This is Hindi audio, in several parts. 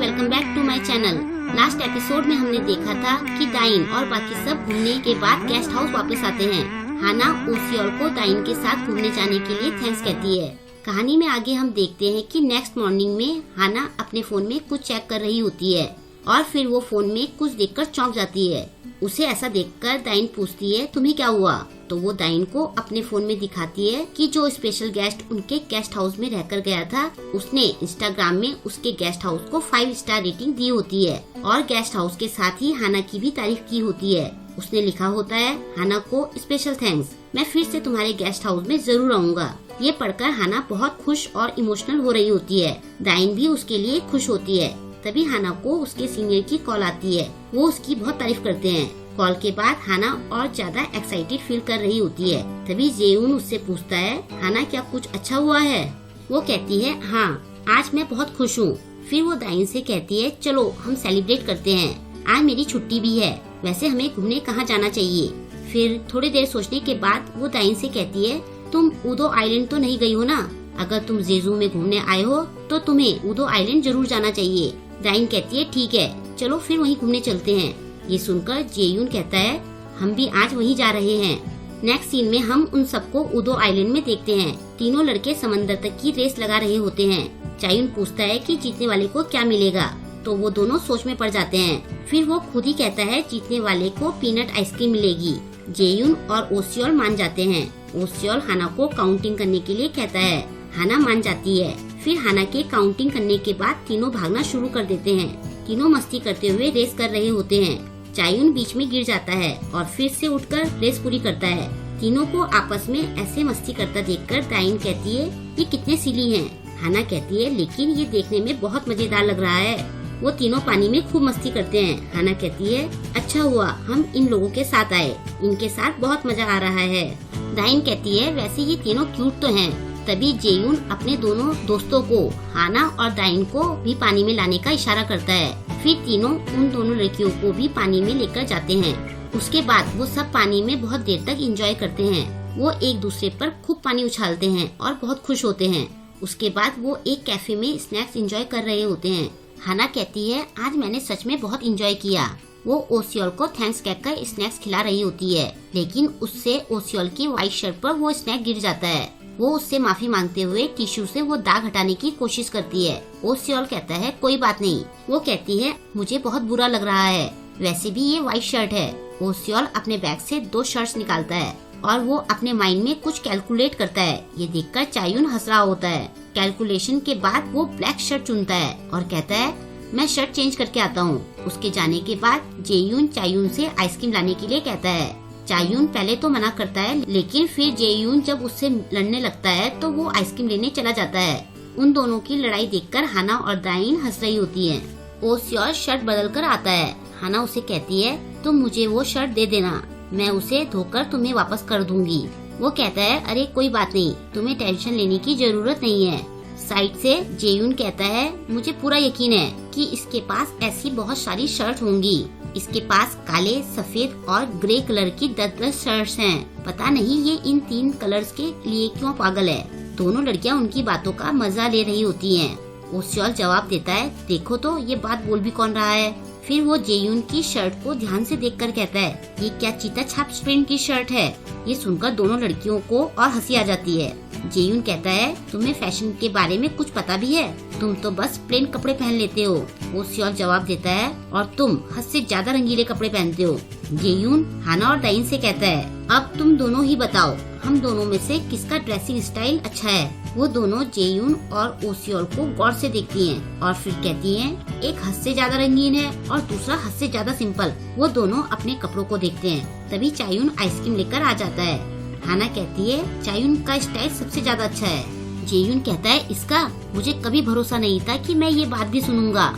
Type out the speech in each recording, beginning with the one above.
Welcome back to my channel. Last episode में हमने देखा था कि दाइन और बाकी सब घूमने के बाद गेस्ट हाउस वापस आते हैं। हाना ओसियोल को दाइन के साथ घूमने जाने के लिए थैंक्स कहती है। कहानी में आगे हम देखते हैं कि नेक्स्ट मॉर्निंग में हाना अपने फोन में कुछ चेक कर रही होती है और फिर वो फोन में कुछ देखकर चौंक जाती है। उसे ऐसा देखकर दाइन पूछती है, तुम्हें क्या हुआ? तो वो दाइन को अपने फोन में दिखाती है कि जो स्पेशल गेस्ट उनके गेस्ट हाउस में रहकर गया था, उसने इंस्टाग्राम में उसके गेस्ट हाउस को 5 स्टार रेटिंग दी होती है और गेस्ट हाउस के साथ ही हाना की भी तारीफ की होती है। उसने लिखा होता है, हाना को स्पेशल थैंक्स, मैं फिर से तुम्हारे गेस्ट हाउस में जरूर आऊँगा। ये पढ़कर हाना बहुत खुश और इमोशनल हो रही होती है। दाइन भी उसके लिए खुश होती है। तभी हाना को उसके सीनियर की कॉल आती है। वो उसकी बहुत तारीफ करते हैं। कॉल के बाद हाना और ज्यादा एक्साइटेड फील कर रही होती है। तभी जेयून उससे पूछता है, हाना क्या कुछ अच्छा हुआ है? वो कहती है, हाँ आज मैं बहुत खुश हूँ। फिर वो दाइन से कहती है, चलो हम सेलिब्रेट करते हैं, आज मेरी छुट्टी भी है, वैसे हमें घूमने कहाँ जाना चाहिए? फिर थोड़ी देर सोचने के बाद वो दाइन से कहती है, तुम उदो आइलैंड तो नहीं गई हो ना? अगर तुम जेजू में घूमने आए हो तो तुम्हें उदो आइलैंड जरूर जाना चाहिए। दाइन कहती है, ठीक है चलो फिर वहीं घूमने चलते हैं। ये सुनकर जेयून कहता है, हम भी आज वहीं जा रहे हैं। नेक्स्ट सीन में हम उन सबको उदो आइलैंड में देखते हैं। तीनों लड़के समंदर तक की रेस लगा रहे होते हैं। चायुन पूछता है कि जीतने वाले को क्या मिलेगा, तो वो दोनों सोच में पड़ जाते हैं। फिर वो खुद ही कहता है, जीतने वाले को पीनट आइसक्रीम मिलेगी। जेयून और ओसियोल मान जाते हैं। ओसियोल हाना को काउंटिंग करने के लिए कहता है। हाना मान जाती है। फिर हाना के काउंटिंग करने के बाद तीनों भागना शुरू कर देते हैं। तीनों मस्ती करते हुए रेस कर रहे होते हैं। चायुन बीच में गिर जाता है और फिर से उठकर रेस पूरी करता है। तीनों को आपस में ऐसे मस्ती करता देखकर दाइन कहती है, ये कितने सिली हैं। हाना कहती है, लेकिन ये देखने में बहुत मजेदार लग रहा है। वो तीनों पानी में खूब मस्ती करते हैं। हाना कहती है, अच्छा हुआ हम इन लोगों के साथ आए, इनके साथ बहुत मजा आ रहा है। दाइन कहती है, वैसे ये तीनों क्यूट तो हैं। तभी जेयून अपने दोनों दोस्तों को, हाना और दाइन को भी पानी में लाने का इशारा करता है। फिर तीनों उन दोनों लड़कियों को भी पानी में लेकर जाते हैं। उसके बाद वो सब पानी में बहुत देर तक एंजॉय करते हैं। वो एक दूसरे पर खूब पानी उछालते हैं और बहुत खुश होते हैं। उसके बाद वो एक कैफे में स्नैक्स एंजॉय कर रहे होते हैं। हाना कहती है, आज मैंने सच में बहुत एंजॉय किया। वो ओसियोल को थैंक्स कहकर स्नैक्स खिला रही होती है, लेकिन उससे ओसियोल की व्हाइट शर्ट पर वो स्नैक गिर जाता है। वो उससे माफी मांगते हुए टिश्यू से वो दाग हटाने की कोशिश करती है। ओसियोल कहता है, कोई बात नहीं। वो कहती है, मुझे बहुत बुरा लग रहा है, वैसे भी ये व्हाइट शर्ट है। ओसियोल अपने बैग से 2 शर्ट्स निकालता है और वो अपने माइंड में कुछ कैलकुलेट करता है। ये देखकर चायुन हंस रहा होता है। कैलकुलेशन के बाद वो ब्लैक शर्ट चुनता है और कहता है, मैं शर्ट चेंज करके आता हूँ। उसके जाने के बाद जेयून चायुन से आइसक्रीम लाने के लिए कहता है। चायुन पहले तो मना करता है, लेकिन फिर जेयून जब उससे लड़ने लगता है तो वो आइसक्रीम लेने चला जाता है। उन दोनों की लड़ाई देखकर हाना और दाइन हंस रही होती हैं। ओसियोल शर्ट बदल कर आता है। हाना उसे कहती है, तुम मुझे वो शर्ट दे देना, मैं उसे धोकर तुम्हें वापस कर दूंगी। वो कहता है, अरे कोई बात नहीं, तुम्हें टेंशन लेने की जरूरत नहीं है। साइड से जेयून कहता है, मुझे पूरा यकीन है कि इसके पास ऐसी बहुत सारी शर्ट होंगी। इसके पास काले, सफेद और ग्रे कलर की 10-10 शर्ट्स हैं। पता नहीं ये इन 3 कलर्स के लिए क्यों पागल है। दोनों लड़कियां उनकी बातों का मजा ले रही होती हैं। ओसियोल जवाब देता है, देखो तो ये बात बोल भी कौन रहा है। फिर वो जेयून की शर्ट को ध्यान से देखकर कहता है, ये क्या चीता छाप प्रिंट की शर्ट है? ये सुनकर दोनों लड़कियों को और हंसी आ जाती है। जेयून कहता है, तुम्हें फैशन के बारे में कुछ पता भी है? तुम तो बस प्लेन कपड़े पहन लेते हो। ओसियोल जवाब देता है, और तुम हद से ज्यादा रंगीले कपड़े पहनते हो। जेयून हाना और दाइन से कहता है, अब तुम दोनों ही बताओ, हम दोनों में से किसका ड्रेसिंग स्टाइल अच्छा है? वो दोनों जेयून और ओसियोल को गौर से देखती हैं और फिर कहती हैं, एक हद से ज्यादा रंगीन है और दूसरा हद से ज्यादा सिंपल। वो दोनों अपने कपड़ों को देखते हैं। तभी चायुन आइसक्रीम लेकर आ जाता है। हाना कहती है, चायुन का स्टाइल सबसे ज्यादा अच्छा है। जेयून कहता है, इसका मुझे कभी भरोसा नहीं था कि मैं ये बात भी सुनूंगा।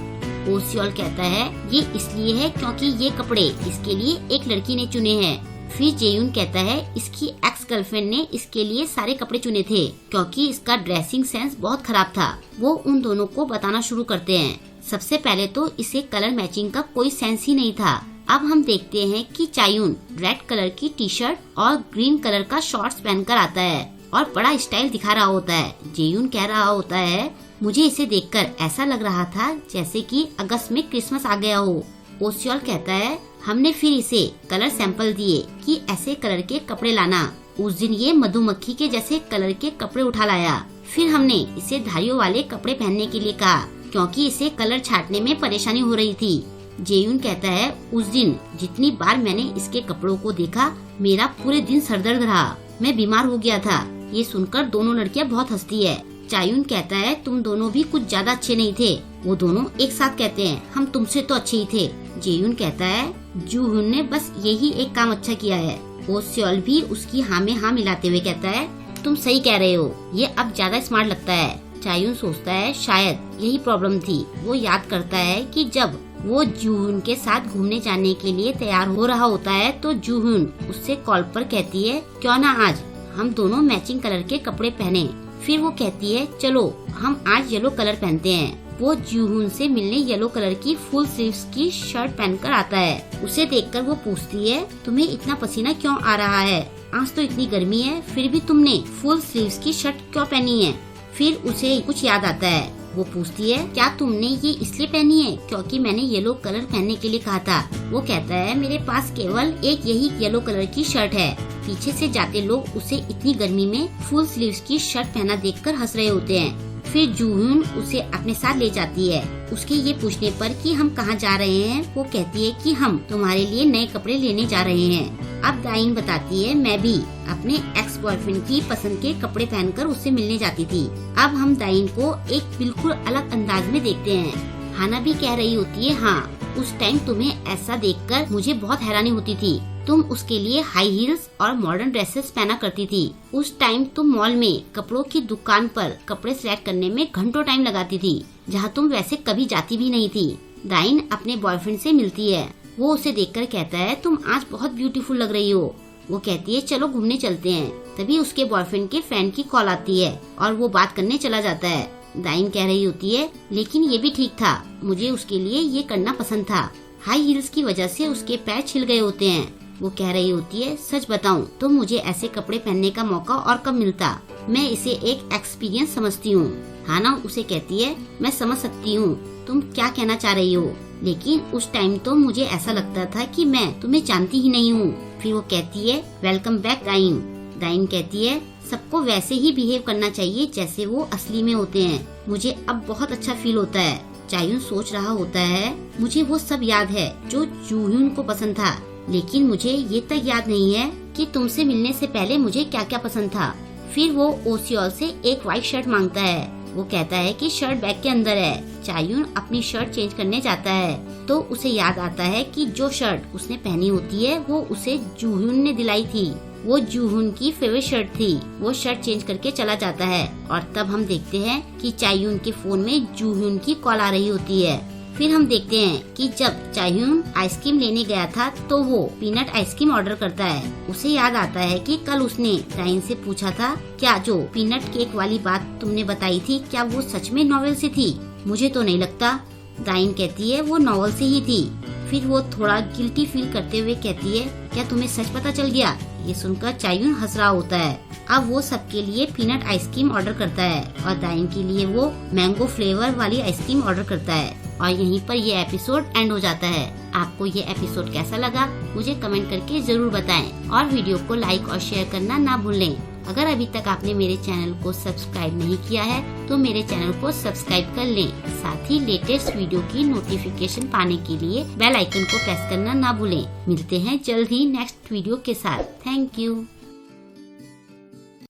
ओसियोल कहता है, ये इसलिए है क्योंकि ये कपड़े इसके लिए एक लड़की ने चुने हैं। फिर जेयून कहता है, इसकी एक्स गर्लफ्रेंड ने इसके लिए सारे कपड़े चुने थे क्योंकि इसका ड्रेसिंग सेंस बहुत खराब था। वो उन दोनों को बताना शुरू करते हैं। सबसे पहले तो इसे कलर मैचिंग का कोई सेंस ही नहीं था। अब हम देखते हैं कि चायुन रेड कलर की टी-शर्ट और ग्रीन कलर का शॉर्ट्स पहनकर आता है और बड़ा स्टाइल दिखा रहा होता है। जेयून कह रहा होता है, मुझे इसे देखकर ऐसा लग रहा था जैसे कि अगस्त में क्रिसमस आ गया हो। ओसियोल कहता है, हमने फिर इसे कलर सैंपल दिए कि ऐसे कलर के कपड़े लाना। उस दिन ये मधुमक्खी के जैसे कलर के कपड़े उठा लाया। फिर हमने इसे धारियों वाले कपड़े पहनने के लिए कहा क्योंकि इसे कलर छाटने में परेशानी हो रही थी। जेयून कहता है, उस दिन जितनी बार मैंने इसके कपड़ों को देखा मेरा पूरे दिन सरदर्द रहा, मैं बीमार हो गया था। ये सुनकर दोनों लड़कियां बहुत हंसती है। चायून कहता है, तुम दोनों भी कुछ ज्यादा अच्छे नहीं थे। वो दोनों एक साथ कहते हैं, हम तुमसे तो अच्छे ही थे। जेयून कहता है, जूहुन ने बस यही एक काम अच्छा किया है। ओसियोल भी उसकी हाँ में हाँ मिलाते हुए कहता है, तुम सही कह रहे हो, ये अब ज्यादा स्मार्ट लगता है। चायून सोचता है शायद यही प्रॉब्लम थी। वो याद करता है कि जब वो जूहुन के साथ घूमने जाने के लिए तैयार हो रहा होता है तो जूहुन उससे कॉल पर कहती है, क्यों ना आज हम दोनों मैचिंग कलर के कपड़े पहने। फिर वो कहती है, चलो हम आज येलो कलर पहनते हैं। वो जूहुन से मिलने येलो कलर की फुल स्लीव्स की शर्ट पहनकर आता है। उसे देखकर वो पूछती है, तुम्हें इतना पसीना क्यों आ रहा है? आज तो इतनी गर्मी है, फिर भी तुमने फुल स्लीव्स की शर्ट क्यों पहनी है? फिर उसे कुछ याद आता है। वो पूछती है, क्या तुमने ये इसलिए पहनी है क्योंकि मैंने येलो कलर पहनने के लिए कहा था? वो कहता है, मेरे पास केवल एक यही येलो कलर की शर्ट है। पीछे से जाते लोग उसे इतनी गर्मी में फुल स्लीव्स की शर्ट पहना देखकर हंस रहे होते हैं। फिर जूहुन उसे अपने साथ ले जाती है। उसके ये पूछने पर कि हम कहाँ जा रहे हैं, वो कहती है कि हम तुम्हारे लिए नए कपड़े लेने जा रहे हैं। अब दाइन बताती है, मैं भी अपने एक्स बॉयफ्रेंड की पसंद के कपड़े पहनकर उससे मिलने जाती थी। अब हम दाइन को एक बिल्कुल अलग अंदाज में देखते हैं। हाना भी कह रही होती है, हाँ उस टाइम तुम्हें ऐसा देखकर मुझे बहुत हैरानी होती थी। तुम उसके लिए हाई हील्स और मॉडर्न ड्रेसेस पहना करती थी। उस टाइम तुम मॉल में कपड़ों की दुकान पर कपड़े सिलेक्ट करने में घंटों टाइम लगाती थी, जहाँ तुम वैसे कभी जाती भी नहीं थी। दाइन अपने बॉयफ्रेंड से मिलती है। वो उसे देखकर कहता है, तुम आज बहुत ब्यूटीफुल लग रही हो। वो कहती है, चलो घूमने चलते हैं। तभी उसके बॉयफ्रेंड के फ्रेंड की कॉल आती है और वो बात करने चला जाता है। दाइन कह रही होती है, लेकिन ये भी ठीक था, मुझे उसके लिए ये करना पसंद था। हाई हील्स की वजह से उसके पैर छिल गए होते हैं। वो कह रही होती है, सच बताऊं तो मुझे ऐसे कपड़े पहनने का मौका और कब मिलता। मैं इसे एक एक्सपीरियंस समझती हूँ। हाना उसे कहती है, मैं समझ सकती हूँ तुम क्या कहना चाह रही हो, लेकिन उस टाइम तो मुझे ऐसा लगता था कि मैं तुम्हें जानती ही नहीं हूँ। फिर वो कहती है, वेलकम बैक दाइन। दाइन कहती है, सबको वैसे ही बिहेव करना चाहिए जैसे वो असली में होते हैं। मुझे अब बहुत अच्छा फील होता है। चायून सोच रहा होता है, मुझे वो सब याद है जो जूहुन को पसंद था, लेकिन मुझे ये तक याद नहीं है कि तुमसे मिलने से पहले मुझे क्या क्या पसंद था। फिर वो ओसियोल से एक व्हाइट शर्ट मांगता है। वो कहता है कि शर्ट बैग के अंदर है। चायून अपनी शर्ट चेंज करने जाता है तो उसे याद आता है कि जो शर्ट उसने पहनी होती है वो उसे जूहुन ने दिलाई थी। वो जूहुन की फेवरेट शर्ट थी। वो शर्ट चेंज करके चला जाता है और तब हम देखते हैं कि चायून के फोन में जूहुन की कॉल आ रही होती है। फिर हम देखते हैं कि जब चायून आइसक्रीम लेने गया था तो वो पीनट आइसक्रीम ऑर्डर करता है। उसे याद आता है कि कल उसने दाइन से पूछा था, क्या जो पीनट केक वाली बात तुमने बताई थी क्या वो सच में नॉवेल से थी? मुझे तो नहीं लगता। दाइन कहती है, वो नॉवेल से ही थी। फिर वो थोड़ा गिल्टी फील करते हुए कहती है, क्या तुम्हें सच पता चल गया? ये सुनकर चायून हंस रहा होता है। अब वो सबके लिए पीनट आइसक्रीम ऑर्डर करता है और दाइन के लिए वो मैंगो फ्लेवर वाली आइसक्रीम ऑर्डर करता है। और यहीं पर ये एपिसोड एंड हो जाता है। आपको ये एपिसोड कैसा लगा मुझे कमेंट करके जरूर बताएं और वीडियो को लाइक और शेयर करना ना भूलें। अगर अभी तक आपने मेरे चैनल को सब्सक्राइब नहीं किया है तो मेरे चैनल को सब्सक्राइब कर लें। साथ ही लेटेस्ट वीडियो की नोटिफिकेशन पाने के लिए बेल आइकन को प्रेस करना ना भूलें। मिलते हैं जल्द ही नेक्स्ट वीडियो के साथ। Thank you.